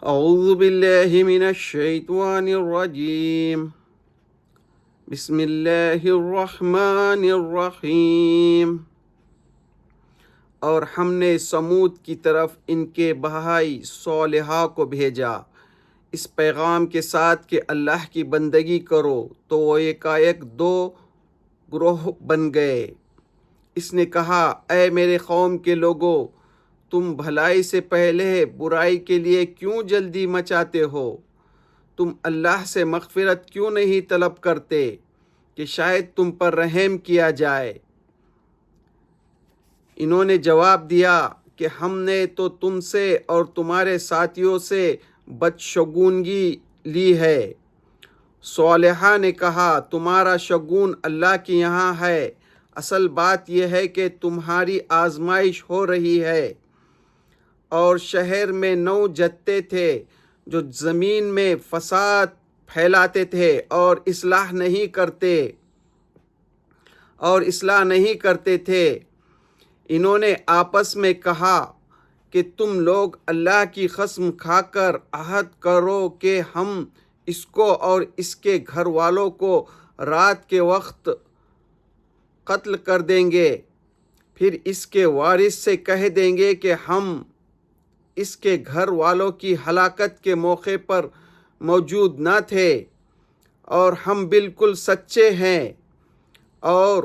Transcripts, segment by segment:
اعوذ باللہ من الشیطان الرجیم بسم اللہ الرحمن الرحیم۔ اور ہم نے سمود کی طرف ان کے بھائی صالحہ کو بھیجا اس پیغام کے ساتھ کہ اللہ کی بندگی کرو، تو وہ یکایک دو گروہ بن گئے۔ اس نے کہا، اے میرے قوم کے لوگو، تم بھلائی سے پہلے برائی کے لیے کیوں جلدی مچاتے ہو؟ تم اللہ سے مغفرت کیوں نہیں طلب کرتے کہ شاید تم پر رحم کیا جائے؟ انہوں نے جواب دیا کہ ہم نے تو تم سے اور تمہارے ساتھیوں سے بدشگونی لی ہے۔ صالحہ نے کہا، تمہارا شگون اللہ کے یہاں ہے، اصل بات یہ ہے کہ تمہاری آزمائش ہو رہی ہے۔ اور شہر میں 9 جتے تھے جو زمین میں فساد پھیلاتے تھے اور اصلاح نہیں کرتے تھے۔ انہوں نے آپس میں کہا کہ تم لوگ اللہ کی قسم کھا کر عہد کرو کہ ہم اس کو اور اس کے گھر والوں کو رات کے وقت قتل کر دیں گے، پھر اس کے وارث سے کہہ دیں گے کہ ہم اس کے گھر والوں کی ہلاکت کے موقع پر موجود نہ تھے اور ہم بالکل سچے ہیں۔ اور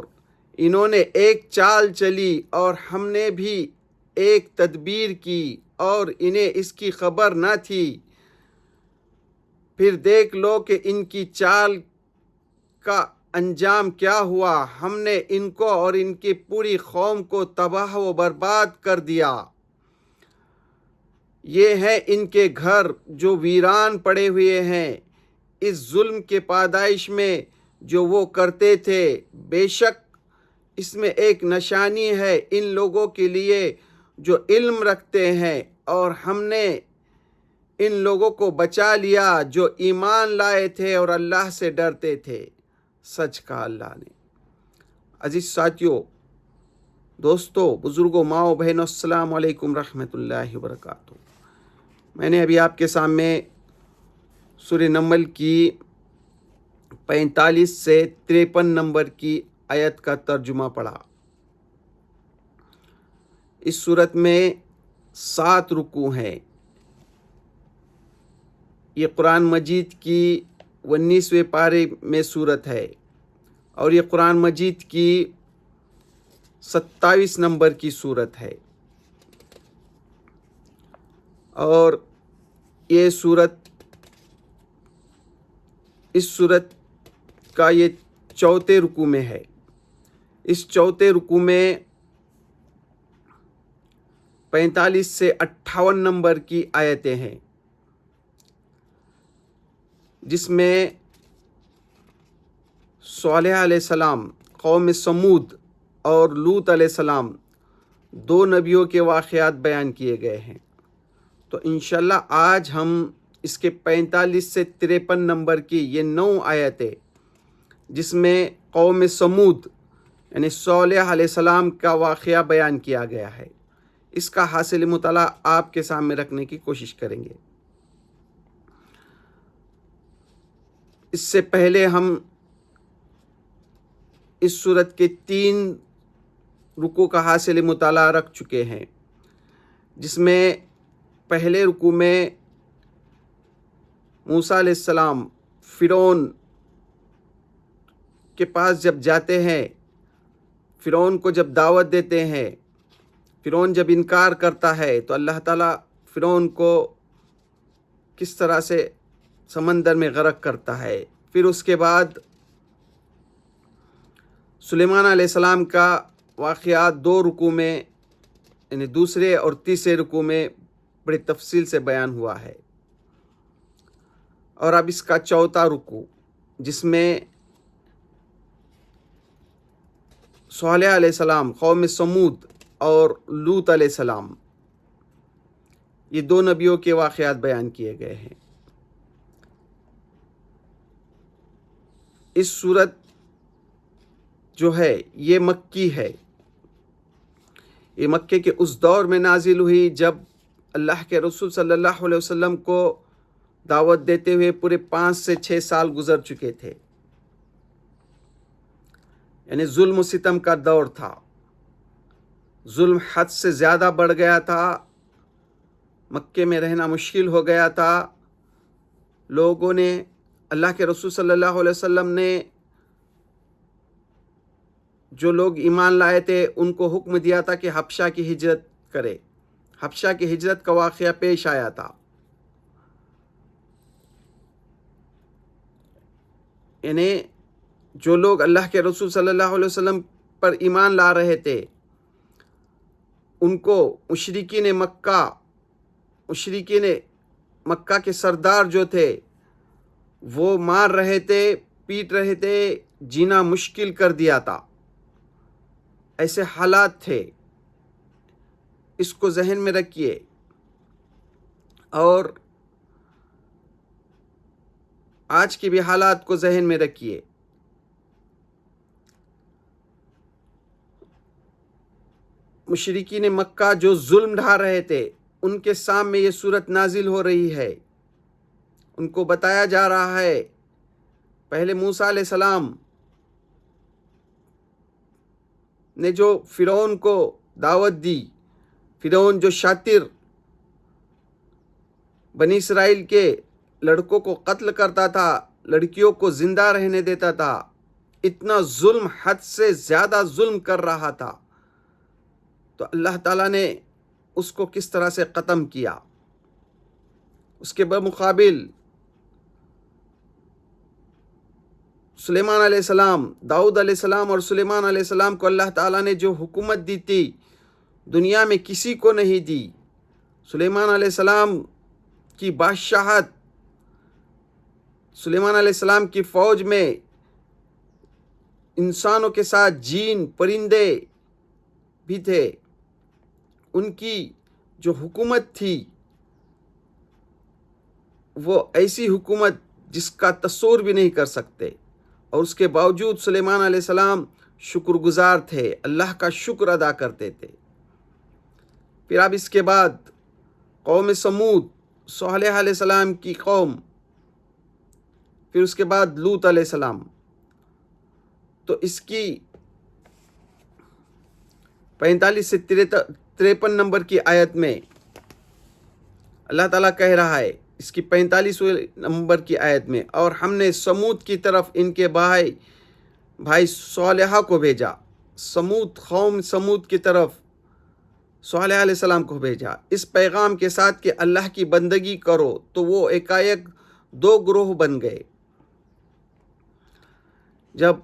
انہوں نے ایک چال چلی اور ہم نے بھی ایک تدبیر کی اور انہیں اس کی خبر نہ تھی۔ پھر دیکھ لو کہ ان کی چال کا انجام کیا ہوا۔ ہم نے ان کو اور ان کی پوری قوم کو تباہ و برباد کر دیا۔ یہ ہیں ان کے گھر جو ویران پڑے ہوئے ہیں، اس ظلم کے پاداش میں جو وہ کرتے تھے۔ بے شک اس میں ایک نشانی ہے ان لوگوں کے لیے جو علم رکھتے ہیں، اور ہم نے ان لوگوں کو بچا لیا جو ایمان لائے تھے اور اللہ سے ڈرتے تھے۔ سچ کہا اللہ نے۔ عزیز ساتھیو، دوستو، بزرگوں، ماؤں، بہنوں، السلام علیکم رحمۃ اللہ وبرکاتہ۔ میں نے ابھی آپ کے سامنے سورہ نمل کی 45 سے 53 نمبر کی آیت کا ترجمہ پڑھا۔ اس سورت میں 7 رکوع ہیں۔ یہ قرآن مجید کی 19ویں پارے میں سورت ہے اور یہ قرآن مجید کی 27 نمبر کی سورت ہے، اور یہ اس سورت کا یہ 4 رکوع میں ہے۔ اس 4 رکوع میں 45 سے 58 نمبر کی آیتیں ہیں، جس میں صالح علیہ السلام، قوم سمود اور لوط علیہ السلام 2 نبیوں کے واقعات بیان کیے گئے ہیں۔ تو انشاءاللہ آج ہم اس کے 45 سے 53 نمبر کی یہ 9 آیتیں، جس میں قوم سمود یعنی صالح علیہ السلام کا واقعہ بیان کیا گیا ہے، اس کا حاصل مطالعہ آپ کے سامنے رکھنے کی کوشش کریں گے۔ اس سے پہلے ہم اس سورت کے 3 رکوع کا حاصل مطالعہ رکھ چکے ہیں، جس میں پہلے رکوع میں موسیٰ علیہ السلام فرعون کے پاس جب جاتے ہیں، فرعون کو جب دعوت دیتے ہیں، فرعون جب انکار کرتا ہے تو اللہ تعالیٰ فرعون کو کس طرح سے سمندر میں غرق کرتا ہے۔ پھر اس کے بعد سلیمان علیہ السلام کا واقعات 2 رکوع میں یعنی دوسرے اور تیسرے رکوع میں بڑی تفصیل سے بیان ہوا ہے۔ اور اب اس کا 4 رکوع، جس میں صالح علیہ السلام، قوم سمود اور لوط علیہ السلام، یہ 2 نبیوں کے واقعات بیان کیے گئے ہیں۔ اس سورت جو ہے یہ مکی ہے۔ یہ مکے کے اس دور میں نازل ہوئی جب اللہ کے رسول صلی اللہ علیہ وسلم کو دعوت دیتے ہوئے پورے 5 سے 6 سال گزر چکے تھے، یعنی ظلم و ستم کا دور تھا، ظلم حد سے زیادہ بڑھ گیا تھا، مکے میں رہنا مشکل ہو گیا تھا۔ لوگوں نے، اللہ کے رسول صلی اللہ علیہ وسلم نے جو لوگ ایمان لائے تھے ان کو حکم دیا تھا کہ حبشہ کی ہجرت کرے۔ حبشہ کی ہجرت کا واقعہ پیش آیا تھا، یعنی جو لوگ اللہ کے رسول صلی اللہ علیہ وسلم پر ایمان لا رہے تھے ان کو مشرکین مکہ کے سردار جو تھے وہ مار رہے تھے، پیٹ رہے تھے، جینا مشکل کر دیا تھا، ایسے حالات تھے۔ اس کو ذہن میں رکھیے اور آج کے بھی حالات کو ذہن میں رکھیے۔ مشرکین مکہ جو ظلم ڈھا رہے تھے ان کے سامنے یہ صورت نازل ہو رہی ہے، ان کو بتایا جا رہا ہے۔ پہلے موسیٰ علیہ السلام نے جو فرعون کو دعوت دی، فرعون جو شاطر بنی اسرائیل کے لڑکوں کو قتل کرتا تھا، لڑکیوں کو زندہ رہنے دیتا تھا، اتنا ظلم، حد سے زیادہ ظلم کر رہا تھا، تو اللہ تعالیٰ نے اس کو کس طرح سے ختم کیا۔ اس کے بالمقابل سلیمان علیہ السلام، داؤد علیہ السلام اور سلیمان علیہ السلام کو اللہ تعالیٰ نے جو حکومت دی تھی دنیا میں کسی کو نہیں دی۔ سلیمان علیہ السلام کی بادشاہت، سلیمان علیہ السلام کی فوج میں انسانوں کے ساتھ جین، پرندے بھی تھے۔ ان کی جو حکومت تھی وہ ایسی حکومت جس کا تصور بھی نہیں کر سکتے، اور اس کے باوجود سلیمان علیہ السلام شکر گزار تھے، اللہ کا شکر ادا کرتے تھے۔ پھر اب اس کے بعد قوم سمود، صالح علیہ السلام کی قوم، پھر اس کے بعد لوط علیہ السلام، تو اس کی 45 سے 53 نمبر کی آیت میں اللہ تعالیٰ کہہ رہا ہے، اس کی 45 نمبر کی آیت میں، اور ہم نے سمود کی طرف ان کے بھائی صالحہ کو بھیجا۔ قوم سمود کی طرف صالح علیہ السلام کو بھیجا اس پیغام کے ساتھ کہ اللہ کی بندگی کرو، تو وہ ایک 2 گروہ بن گئے۔ جب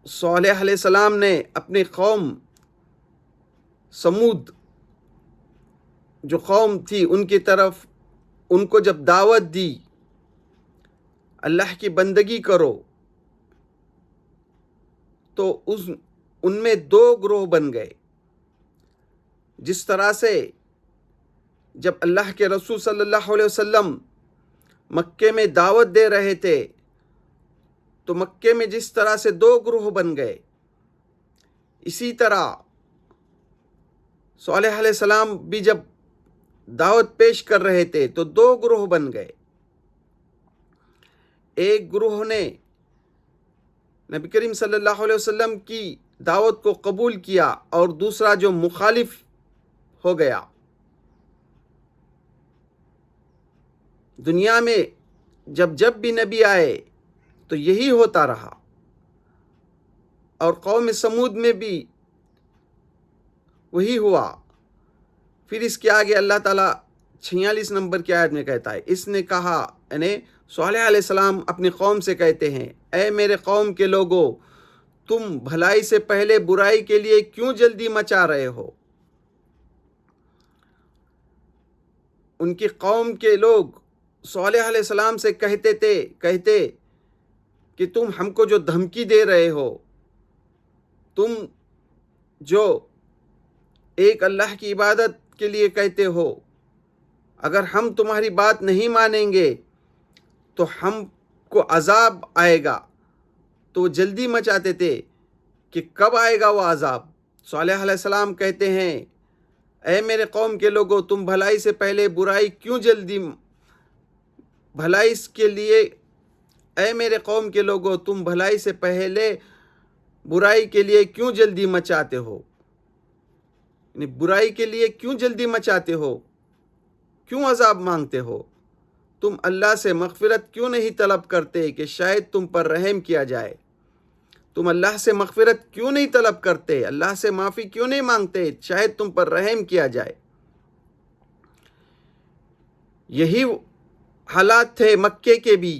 صالح علیہ السلام نے اپنی قوم سمود جو قوم تھی ان کی طرف، ان کو جب دعوت دی اللہ کی بندگی کرو، تو ان میں 2 گروہ بن گئے۔ جس طرح سے جب اللہ کے رسول صلی اللہ علیہ وسلم مکے میں دعوت دے رہے تھے تو مکے میں جس طرح سے 2 گروہ بن گئے، اسی طرح صالح علیہ السلام بھی جب دعوت پیش کر رہے تھے تو 2 گروہ بن گئے۔ ایک گروہ نے نبی کریم صلی اللہ علیہ وسلم کی دعوت کو قبول کیا اور دوسرا جو مخالف ہو گیا۔ دنیا میں جب بھی نبی آئے تو یہی ہوتا رہا، اور قوم سمود میں بھی وہی ہوا۔ پھر اس کے آگے اللہ تعالیٰ 46 نمبر کی آیت میں کہتا ہے، اس نے کہا، یعنی صالح علیہ السلام اپنی قوم سے کہتے ہیں، اے میرے قوم کے لوگو، تم بھلائی سے پہلے برائی کے لیے کیوں جلدی مچا رہے ہو؟ ان کی قوم کے لوگ صالح علیہ السلام سے کہتے کہ تم ہم کو جو دھمکی دے رہے ہو، تم جو ایک اللہ کی عبادت کے لیے کہتے ہو، اگر ہم تمہاری بات نہیں مانیں گے تو ہم کو عذاب آئے گا۔ تو وہ جلدی مچاتے تھے کہ کب آئے گا وہ عذاب۔ صالح علیہ السلام کہتے ہیں اے میرے قوم کے لوگوں، تم بھلائی سے پہلے برائی کیوں جلدی بھلائی کے لیے اے میرے قوم کے لوگوں، تم بھلائی سے پہلے برائی کے لیے کیوں جلدی مچاتے ہو؟ یعنی برائی کے لیے کیوں جلدی مچاتے ہو؟ کیوں عذاب مانگتے ہو؟ تم اللہ سے مغفرت کیوں نہیں طلب کرتے کہ شاید تم پر رحم کیا جائے؟ تم اللہ سے مغفرت کیوں نہیں طلب کرتے؟ اللہ سے معافی کیوں نہیں مانگتے شاید تم پر رحم کیا جائے؟ یہی حالات تھے مکے کے بھی۔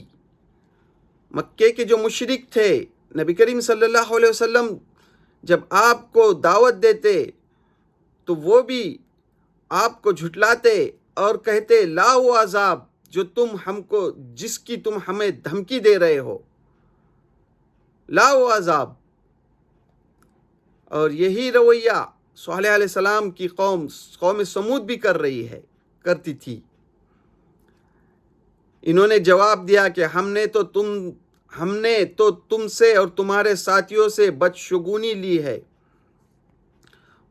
مکے کے جو مشرک تھے، نبی کریم صلی اللہ علیہ وسلم جب آپ کو دعوت دیتے تو وہ بھی آپ کو جھٹلاتے اور کہتے لا وہ عذاب جو تم ہم کو جس کی تم ہمیں دھمکی دے رہے ہو، لا وہ عذاب۔ اور یہی رویہ صالح علیہ السلام کی قوم سمود بھی کرتی تھی۔ انہوں نے جواب دیا کہ ہم نے تو تم سے اور تمہارے ساتھیوں سے بدشگونی لی ہے۔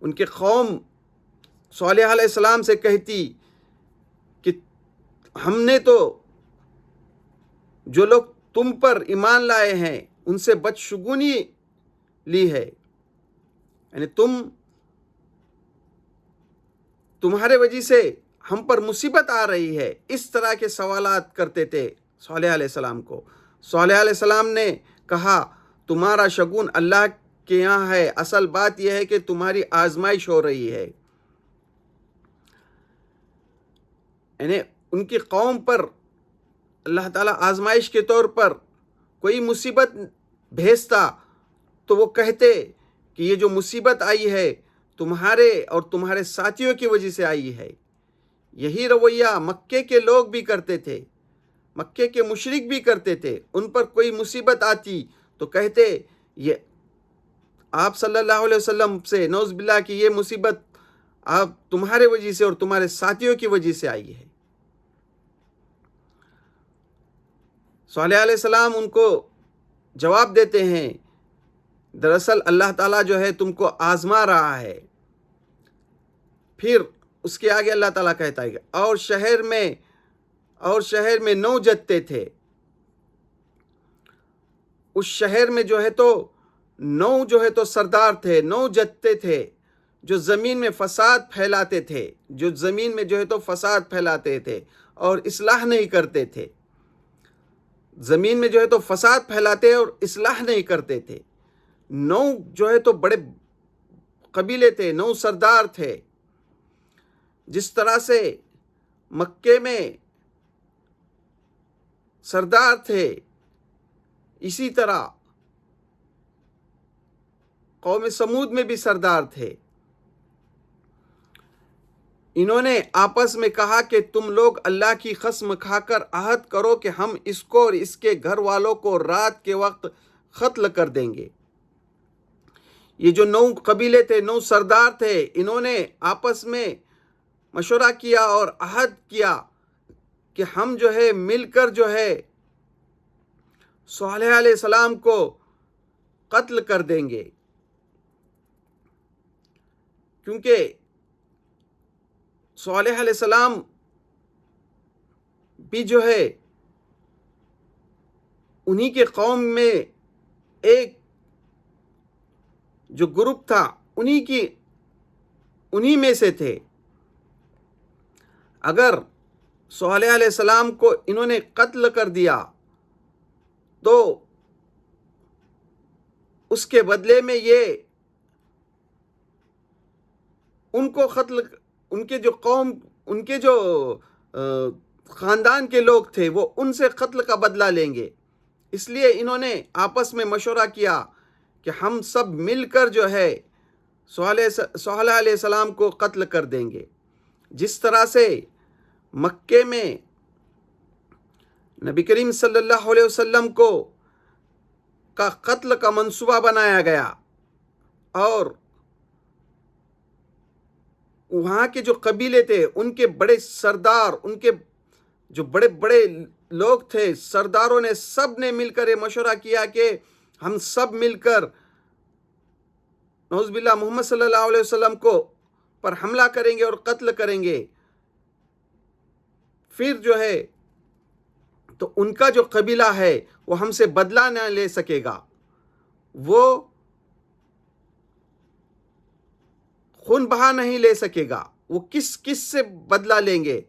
ان کے قوم صالح علیہ السلام سے کہتی کہ ہم نے تو جو لوگ تم پر ایمان لائے ہیں ان سے بدشگونی لی ہے، یعنی تمہارے وجہ سے ہم پر مصیبت آ رہی ہے۔ اس طرح کے سوالات کرتے تھے صالح علیہ السلام کو۔ صالح علیہ السلام نے کہا تمہارا شگون اللہ کے یہاں ہے، اصل بات یہ ہے کہ تمہاری آزمائش ہو رہی ہے۔ یعنی ان کی قوم پر اللہ تعالیٰ آزمائش کے طور پر کوئی مصیبت بھیجتا تو وہ کہتے کہ یہ جو مصیبت آئی ہے تمہارے اور تمہارے ساتھیوں کی وجہ سے آئی ہے۔ یہی رویہ مکے کے لوگ بھی کرتے تھے، مکے کے مشرک بھی کرتے تھے۔ ان پر کوئی مصیبت آتی تو کہتے یہ آپ صلی اللہ علیہ وسلم سے نعوذ باللہ کہ یہ مصیبت آپ تمہارے وجہ سے اور تمہارے ساتھیوں کی وجہ سے آئی ہے۔ صالح علیہ السلام ان کو جواب دیتے ہیں دراصل اللہ تعالیٰ جو ہے تم کو آزما رہا ہے۔ پھر اس کے آگے اللہ تعالیٰ کہتا ہے اور شہر میں 9 جتے تھے۔ اس شہر میں جو ہے تو 9 سردار تھے، 9 جتے تھے جو زمین میں فساد پھیلاتے تھے اور اصلاح نہیں کرتے تھے۔ زمین میں جو ہے تو فساد پھیلاتے اور اصلاح نہیں کرتے تھے۔ 9 جو ہے تو بڑے قبیلے تھے، 9 سردار تھے۔ جس طرح سے مکے میں سردار تھے اسی طرح قوم سمود میں بھی سردار تھے۔ انہوں نے آپس میں کہا کہ تم لوگ اللہ کی قسم کھا کر عہد کرو کہ ہم اس کو اور اس کے گھر والوں کو رات کے وقت قتل کر دیں گے۔ یہ جو 9 قبیلے تھے، 9 سردار تھے، انہوں نے آپس میں مشورہ کیا اور عہد کیا کہ ہم جو ہے مل کر جو ہے صالح علیہ السلام کو قتل کر دیں گے، کیونکہ صالح علیہ السلام بھی جو ہے انہی کے قوم میں ایک جو گروپ تھا انہی میں سے تھے۔ اگر صالح علیہ السلام کو انہوں نے قتل کر دیا تو اس کے بدلے میں یہ ان کے جو خاندان کے لوگ تھے وہ ان سے قتل کا بدلہ لیں گے۔ اس لیے انہوں نے آپس میں مشورہ کیا کہ ہم سب مل کر جو ہے صالح علیہ السلام کو قتل کر دیں گے۔ جس طرح سے مکے میں نبی کریم صلی اللہ علیہ وسلم کا قتل کا منصوبہ بنایا گیا اور وہاں کے جو قبیلے تھے ان کے بڑے سردار، ان کے جو بڑے بڑے لوگ تھے، سرداروں نے سب نے مل کر یہ مشورہ کیا کہ ہم سب مل کر نعوذ باللہ محمد صلی اللہ علیہ وسلم پر حملہ کریں گے اور قتل کریں گے، پھر جو ہے تو ان کا جو قبیلہ ہے وہ ہم سے بدلہ نہ لے سکے گا، وہ خون بہا نہیں لے سکے گا، وہ کس سے بدلہ لیں گے۔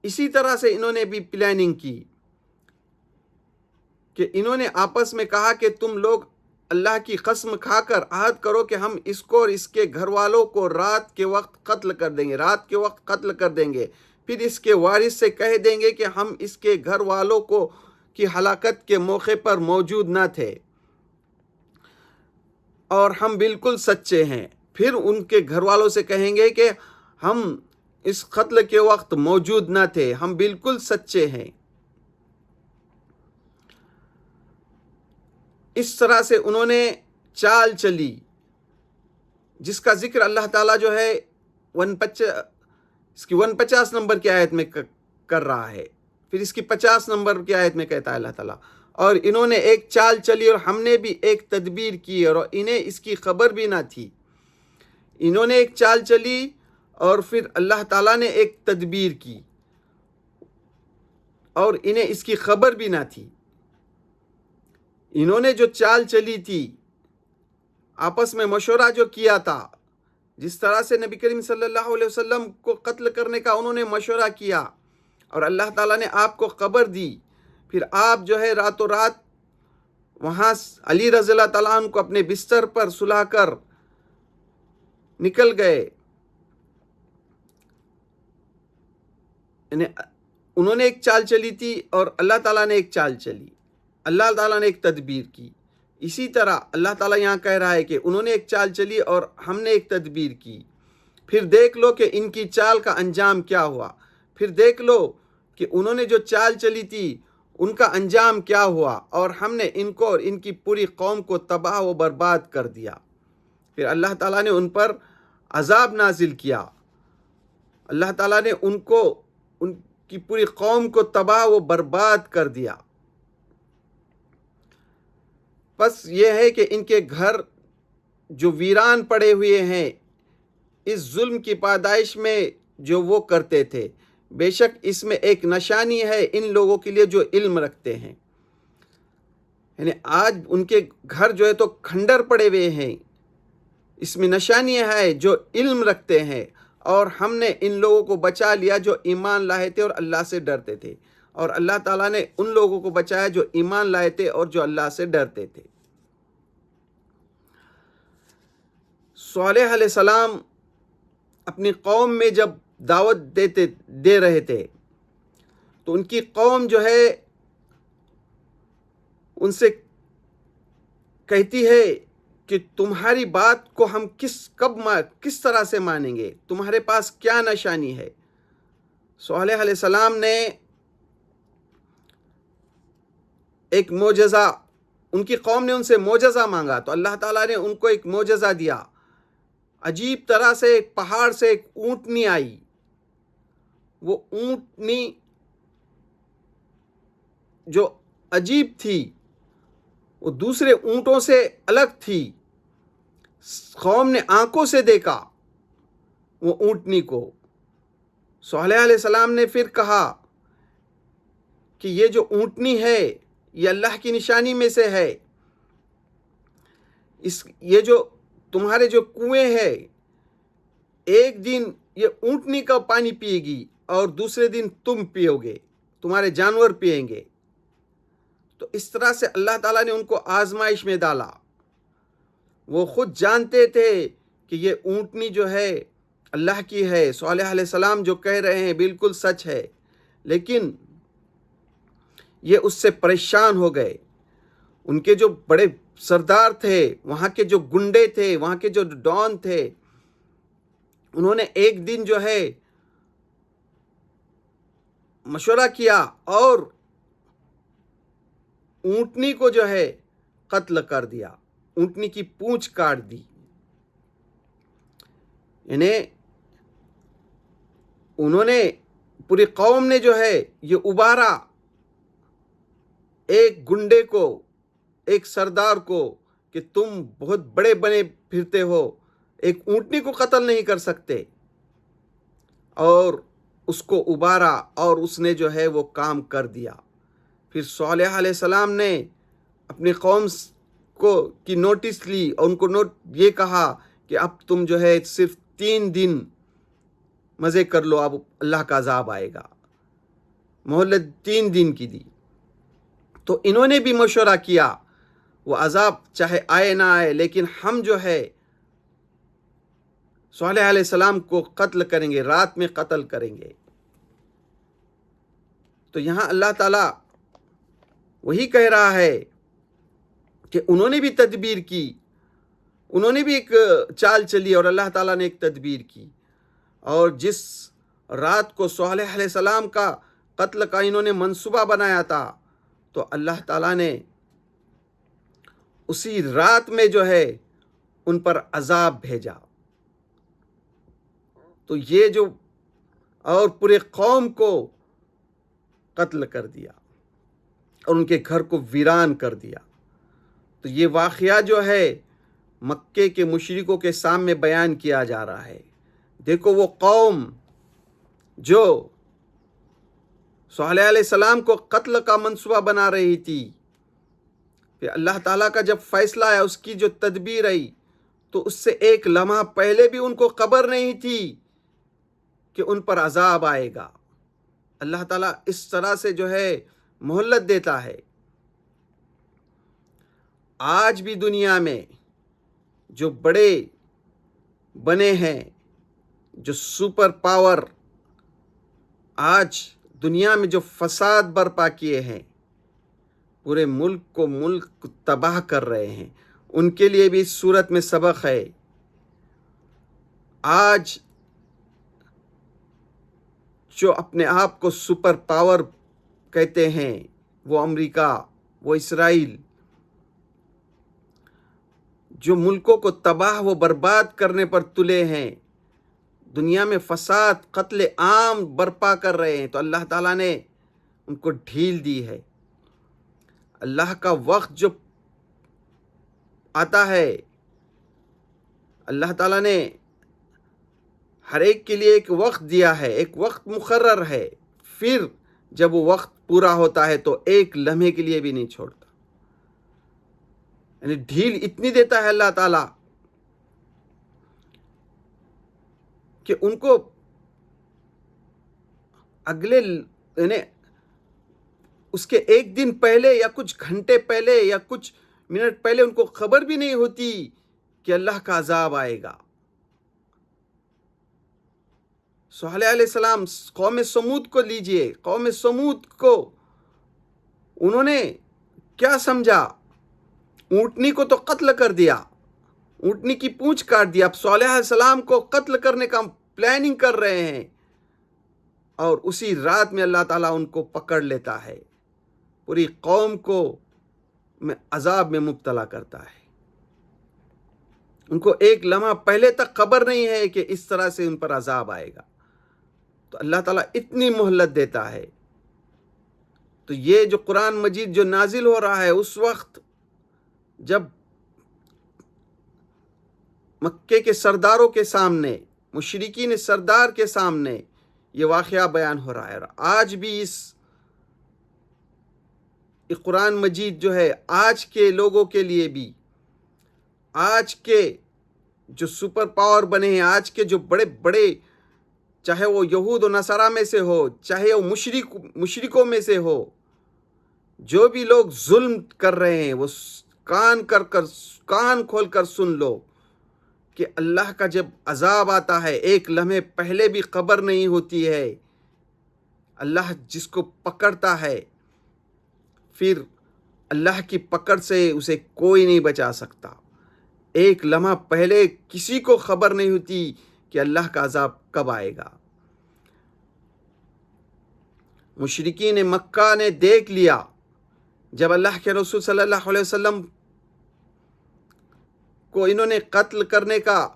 اسی طرح سے انہوں نے بھی پلاننگ کی کہ انہوں نے آپس میں کہا کہ تم لوگ اللہ کی قسم کھا کر عہد کرو کہ ہم اس کو اور اس کے گھر والوں کو رات کے وقت قتل کر دیں گے، پھر اس کے وارث سے کہہ دیں گے کہ ہم اس کے گھر والوں کو کی ہلاکت کے موقع پر موجود نہ تھے اور ہم بالکل سچے ہیں۔ پھر ان کے گھر والوں سے کہیں گے کہ ہم اس قتل کے وقت موجود نہ تھے، ہم بالکل سچے ہیں۔ اس طرح سے انہوں نے چال چلی، جس کا ذکر اللہ تعالیٰ جو ہے 49 نمبر کی آیت میں کر رہا ہے، پھر اس کی 50 نمبر کی آیت میں کہتا ہے اللہ تعالیٰ، اور انہوں نے ایک چال چلی اور ہم نے بھی ایک تدبیر کی اور انہیں اس کی خبر بھی نہ تھی۔ انہوں نے ایک چال چلی اور پھر اللہ تعالیٰ نے ایک تدبیر کی اور انہیں اس کی خبر بھی نہ تھی۔ انہوں نے جو چال چلی تھی، آپس میں مشورہ جو کیا تھا، جس طرح سے نبی کریم صلی اللہ علیہ وسلم کو قتل کرنے کا انہوں نے مشورہ کیا اور اللہ تعالیٰ نے آپ کو خبر دی، پھر آپ جو ہے راتوں رات وہاں علی رضی اللہ تعالیٰ عنہ کو اپنے بستر پر سلا کر نکل گئے۔ انہوں نے ایک چال چلی تھی اور اللہ تعالیٰ نے ایک چال چلی، اللہ تعالیٰ نے ایک تدبیر کی۔ اسی طرح اللہ تعالیٰ یہاں کہہ رہا ہے کہ انہوں نے ایک چال چلی اور ہم نے ایک تدبیر کی، پھر دیکھ لو کہ ان کی چال کا انجام کیا ہوا، پھر دیکھ لو کہ انہوں نے جو چال چلی تھی ان کا انجام کیا ہوا، اور ہم نے ان کو اور ان کی پوری قوم کو تباہ و برباد کر دیا۔ پھر اللہ تعالیٰ نے ان پر عذاب نازل کیا، اللہ تعالیٰ نے ان کی پوری قوم کو تباہ و برباد کر دیا۔ بس یہ ہے کہ ان کے گھر جو ویران پڑے ہوئے ہیں اس ظلم کی پادائش میں جو وہ کرتے تھے، بے شک اس میں ایک نشانی ہے ان لوگوں کے لیے جو علم رکھتے ہیں۔ یعنی آج ان کے گھر جو ہے تو کھنڈر پڑے ہوئے ہیں، اس میں نشانی ہے جو علم رکھتے ہیں، اور ہم نے ان لوگوں کو بچا لیا جو ایمان لائے تھے اور اللہ سے ڈرتے تھے، اور اللہ تعالیٰ نے ان لوگوں کو بچایا جو ایمان لائے تھے اور جو اللہ سے ڈرتے تھے۔ صالح علیہ السلام اپنی قوم میں جب دعوت دے رہے تھے تو ان کی قوم جو ہے ان سے کہتی ہے کہ تمہاری بات کو ہم کس طرح سے مانیں گے، تمہارے پاس کیا نشانی ہے۔ صالح علیہ السلام نے ایک معجزہ، ان کی قوم نے ان سے معجزہ مانگا تو اللہ تعالیٰ نے ان کو ایک معجزہ دیا۔ عجیب طرح سے ایک پہاڑ سے ایک اونٹنی آئی، وہ اونٹنی جو عجیب تھی، وہ دوسرے اونٹوں سے الگ تھی۔ قوم نے آنکھوں سے دیکھا وہ اونٹنی کو۔ صالح علیہ السلام نے پھر کہا کہ یہ جو اونٹنی ہے یہ اللہ کی نشانی میں سے ہے، یہ جو تمہارے جو کنویں ہے، ایک دن یہ اونٹنی کا پانی پیے گی اور دوسرے دن تم پیو گے، تمہارے جانور پئیں گے۔ تو اس طرح سے اللہ تعالیٰ نے ان کو آزمائش میں ڈالا۔ وہ خود جانتے تھے کہ یہ اونٹنی جو ہے اللہ کی ہے، صالح علیہ السلام جو کہہ رہے ہیں بالکل سچ ہے، لیکن یہ اس سے پریشان ہو گئے۔ ان کے جو بڑے سردار تھے، وہاں کے جو گنڈے تھے، وہاں کے جو ڈان تھے، انہوں نے ایک دن جو ہے مشورہ کیا اور اونٹنی کو جو ہے قتل کر دیا، اونٹنی کی پونچھ کاٹ دی۔ یعنی انہوں نے پوری قوم نے جو ہے یہ ابھارا ایک گنڈے کو، ایک سردار کو کہ تم بہت بڑے بنے پھرتے ہو، ایک اونٹنی کو قتل نہیں کر سکتے، اور اس کو ابارا اور اس نے جو ہے وہ کام کر دیا۔ پھر صالح علیہ السلام نے اپنی قوم کو کی نوٹس لی اور ان کو یہ کہا کہ اب تم جو ہے صرف 3 دن مزے کر لو، اب اللہ کا عذاب آئے گا۔ مہلت 3 دن کی دی، تو انہوں نے بھی مشورہ کیا وہ عذاب چاہے آئے نہ آئے، لیکن ہم جو ہے صالح علیہ السلام کو قتل کریں گے، رات میں قتل کریں گے۔ تو یہاں اللہ تعالیٰ وہی کہہ رہا ہے کہ انہوں نے بھی تدبیر کی، انہوں نے بھی ایک چال چلی اور اللہ تعالیٰ نے ایک تدبیر کی، اور جس رات کو صالح علیہ السلام کا قتل کا انہوں نے منصوبہ بنایا تھا، تو اللہ تعالیٰ نے اسی رات میں جو ہے ان پر عذاب بھیجا۔ تو یہ جو اور پورے قوم کو قتل کر دیا اور ان کے گھر کو ویران کر دیا۔ تو یہ واقعہ جو ہے مکے کے مشرکوں کے سامنے بیان کیا جا رہا ہے۔ دیکھو وہ قوم جو صالح علیہ السلام کو قتل کا منصوبہ بنا رہی تھی، پھر اللہ تعالیٰ کا جب فیصلہ آیا، اس کی جو تدبیر آئی، تو اس سے ایک لمحہ پہلے بھی ان کو خبر نہیں تھی کہ ان پر عذاب آئے گا۔ اللہ تعالیٰ اس طرح سے جو ہے مہلت دیتا ہے۔ آج بھی دنیا میں جو بڑے بنے ہیں، جو سپر پاور آج دنیا میں جو فساد برپا کیے ہیں، پورے ملک کو تباہ کر رہے ہیں، ان کے لیے بھی اس صورت میں سبق ہے۔ آج جو اپنے آپ کو سپر پاور کہتے ہیں، وہ امریکہ، وہ اسرائیل، جو ملکوں کو تباہ و برباد کرنے پر تلے ہیں، دنیا میں فساد قتل عام برپا کر رہے ہیں، تو اللہ تعالیٰ نے ان کو ڈھیل دی ہے۔ اللہ کا وقت جو آتا ہے، اللہ تعالیٰ نے ہر ایک کے لیے ایک وقت دیا ہے، ایک وقت مقرر ہے، پھر جب وہ وقت پورا ہوتا ہے تو ایک لمحے کے لیے بھی نہیں چھوڑتا۔ یعنی ڈھیل اتنی دیتا ہے اللہ تعالیٰ کہ ان کو اگلے یعنی اس کے ایک دن پہلے یا کچھ گھنٹے پہلے یا کچھ منٹ پہلے ان کو خبر بھی نہیں ہوتی کہ اللہ کا عذاب آئے گا۔ صالح علیہ السلام، قوم سمود کو لیجئے، قوم سمود کو انہوں نے کیا سمجھا؟ اونٹنی کو تو قتل کر دیا، اونٹنی کی پونچھ کاٹ دیا، اب صالح علیہ السلام کو قتل کرنے کا پلاننگ کر رہے ہیں، اور اسی رات میں اللہ تعالیٰ ان کو پکڑ لیتا ہے، پوری قوم کو عذاب میں مبتلا کرتا ہے۔ ان کو ایک لمحہ پہلے تک خبر نہیں ہے کہ اس طرح سے ان پر عذاب آئے گا، تو اللہ تعالیٰ اتنی مہلت دیتا ہے۔ تو یہ جو قرآن مجید جو نازل ہو رہا ہے، اس وقت جب مکے کے سرداروں کے سامنے، مشرکین سردار کے سامنے یہ واقعہ بیان ہو رہا ہے، آج بھی اس قرآن مجید جو ہے آج کے لوگوں کے لیے بھی، آج کے جو سپر پاور بنے ہیں، آج کے جو بڑے بڑے، چاہے وہ یہود و نصارہ میں سے ہو، چاہے وہ مشرکوں میں سے ہو، جو بھی لوگ ظلم کر رہے ہیں، وہ کان کھول کر سن لو کہ اللہ کا جب عذاب آتا ہے، ایک لمحے پہلے بھی خبر نہیں ہوتی ہے۔ اللہ جس کو پکڑتا ہے، پھر اللہ کی پکڑ سے اسے کوئی نہیں بچا سکتا۔ ایک لمحہ پہلے کسی کو خبر نہیں ہوتی کہ اللہ کا عذاب کب آئے گا۔ مشرکین مکہ نے دیکھ لیا، جب اللہ کے رسول صلی اللہ علیہ وسلم کو انہوں نے قتل کرنے کا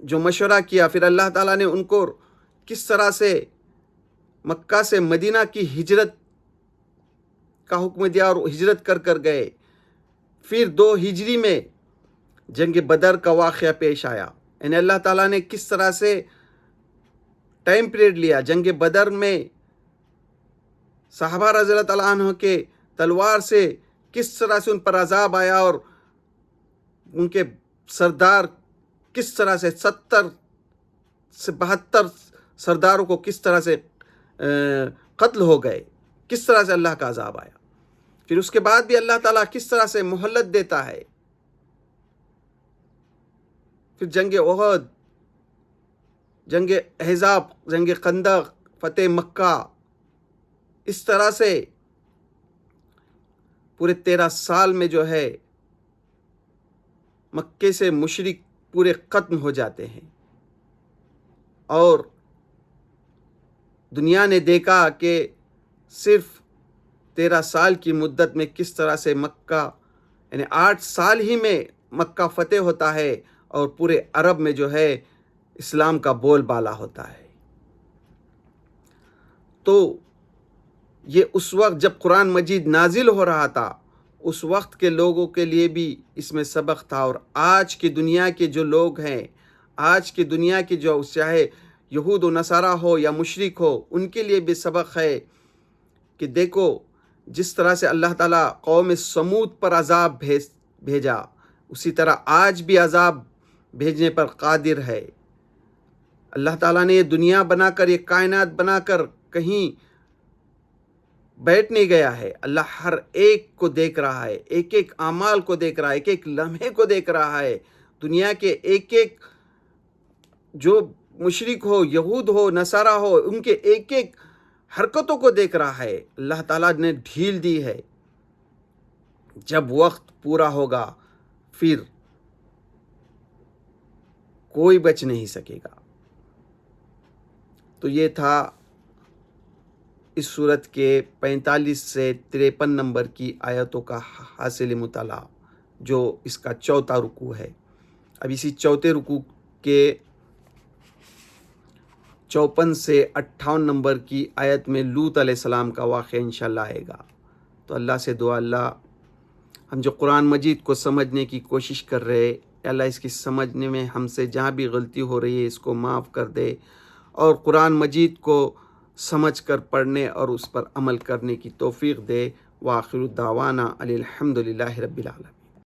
جو مشورہ کیا، پھر اللہ تعالیٰ نے ان کو کس طرح سے مکہ سے مدینہ کی ہجرت کا حکم دیا اور ہجرت کر کر گئے۔ پھر 2 ہجری میں جنگ بدر کا واقعہ پیش آیا، یعنی اللہ تعالیٰ نے کس طرح سے ٹائم پیریڈ لیا. جنگ بدر میں صحابہ رضی اللہ تعالیٰ عنہ کے تلوار سے کس طرح سے ان پر عذاب آیا، اور ان کے سردار کس طرح سے 70 سے 72 سرداروں کو کس طرح سے قتل ہو گئے، کس طرح سے اللہ کا عذاب آیا. پھر اس کے بعد بھی اللہ تعالیٰ کس طرح سے مہلت دیتا ہے. پھر جنگ احد، جنگ احزاب، جنگ خندق، فتح مکہ، اس طرح سے پورے 13 سال میں جو ہے مکے سے مشرک پورے ختم ہو جاتے ہیں. اور دنیا نے دیکھا کہ صرف 13 سال کی مدت میں کس طرح سے مکہ، یعنی 8 سال ہی میں مکہ فتح ہوتا ہے، اور پورے عرب میں جو ہے اسلام کا بول بالا ہوتا ہے. تو یہ اس وقت جب قرآن مجید نازل ہو رہا تھا، اس وقت کے لوگوں کے لیے بھی اس میں سبق تھا. اور آج کی دنیا کے جو لوگ ہیں، آج کی دنیا کی جو چاہے یہود و نصارہ ہو یا مشرک ہو، ان کے لیے بھی سبق ہے کہ دیکھو جس طرح سے اللہ تعالیٰ قوم سمود پر عذاب بھیجا، اسی طرح آج بھی عذاب بھیجنے پر قادر ہے. اللہ تعالیٰ نے یہ دنیا بنا کر، یہ کائنات بنا کر کہیں بیٹھ نہیں گیا ہے. اللہ ہر ایک کو دیکھ رہا ہے، ایک ایک اعمال کو دیکھ رہا ہے، ایک ایک لمحے کو دیکھ رہا ہے. دنیا کے ایک ایک جو مشرک ہو، یہود ہو، نصارہ ہو، ان کے ایک ایک حرکتوں کو دیکھ رہا ہے. اللہ تعالیٰ نے ڈھیل دی ہے. جب وقت پورا ہوگا پھر کوئی بچ نہیں سکے گا. تو یہ تھا اس سورت کے 45 سے 53 نمبر کی آیتوں کا حاصل مطالعہ، جو اس کا چوتھا رکوع ہے. اب اسی چوتھے رکوع کے 54 سے 58 نمبر کی آیت میں لوط علیہ السلام کا واقعہ انشاءاللہ آئے گا. تو اللہ سے دعا، اللہ ہم جو قرآن مجید کو سمجھنے کی کوشش کر رہے، اللہ اس کی سمجھنے میں ہم سے جہاں بھی غلطی ہو رہی ہے اس کو معاف کر دے، اور قرآن مجید کو سمجھ کر پڑھنے اور اس پر عمل کرنے کی توفیق دے. وآخر دعوانا الحمدللہ رب العالمین.